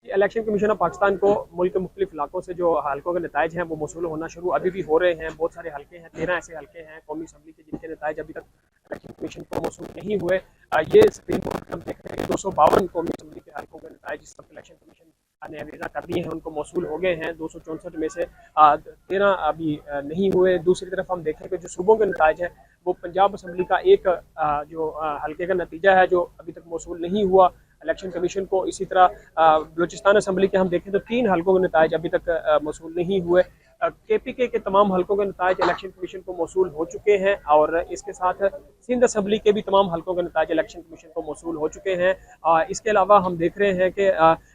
Election commission of Pakistan को मुल्क के मुख्तलिफ इलाकों से जो हल्कों के नताइज हैं वो मौसूल होना शुरू अभी भी हो रहे हैं। बहुत सारे हल्के हैं, 13 ऐसे हल्के हैं कौमी असम्बली के जिनके नताइज अभी तक इलेक्शन कमीशन को मौसूल नहीं हुए। ये स्क्रीन पर हम देख रहे हैं कि 252 कौमी असम्बली के हल्कों के नताइज इस वक्त इलेक्शन कमीशन ने अवीज़ा कर दिए हैं, उनको मौसूल हो गए हैं। 264 में से 13 अभी नहीं हुए। दूसरी तरफ हम देखें कि जो सूबों के नताइज हैं वो पंजाब असम्बली का एक जो हल्के का नतीजा है जो अभी तक मौसूल नहीं हुआ इलेक्शन कमीशन को। इसी तरह बलूचिस्तान असम्बली के हम देखें तो 3 हल्कों के नताइज अभी तक मौसूल नहीं हुए। KPK के तमाम हल्कों के नताइज इलेक्शन कमीशन को मौसूल हो चुके हैं और इसके साथ सिंध असम्बली के भी तमाम हल्कों के नताइज इलेक्शन कमीशन को मौसूल हो चुके हैं। इसके अलावा हम देख रहे हैं कि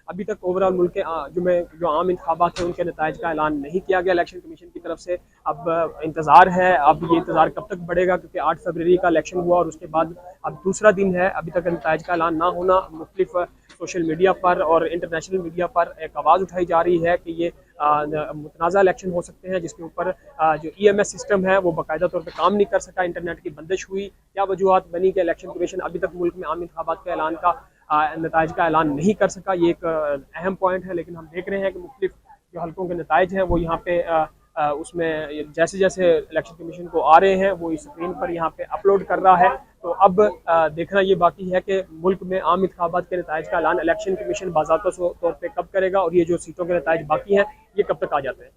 अभी तक ओवरऑल मुल्क के जो आम इंतखाबात हैं उनके नताइज का ऐलान नहीं किया गया इलेक्शन कमीशन की तरफ से। अब इंतज़ार है, अब ये इंतज़ार कब तक बढ़ेगा क्योंकि 8 फरवरी का इलेक्शन हुआ और उसके बाद अब दूसरा दिन है, अभी तक नताइज का ऐलान ना होना। मुख्तलिफ सोशल मीडिया पर और इंटरनेशनल मीडिया पर एक आवाज़ उठाई जा रही है कि ये मुतनाज़ा इलेक्शन हो सकते हैं जिसके ऊपर जो EMS सिस्टम है वो बाकायदा तौर पर काम नहीं कर सका, इंटरनेट की बंदिश हुई। क्या वजूहत बनी कि इलेक्शन कमीशन अभी तक मुल्क में आम इंतखाबात के ऐलान का नताइज का ऐलान नहीं कर सका, ये एक अहम पॉइंट है। लेकिन हम देख रहे हैं कि मुख्तलिफ जो हल्कों के नताइज हैं वो यहाँ पे उसमें जैसे जैसे इलेक्शन कमीशन को आ रहे हैं वो इस स्क्रीन पर यहाँ पे अपलोड कर रहा है। तो अब देखना ये बाकी है कि मुल्क में आम इंतखाबात के नताइज का ऐलान इलेक्शन कमीशन बाज़ाब्ता तौर पे कब करेगा और ये जो सीटों के नताइज बाकी हैं ये कब तक आ जाते हैं।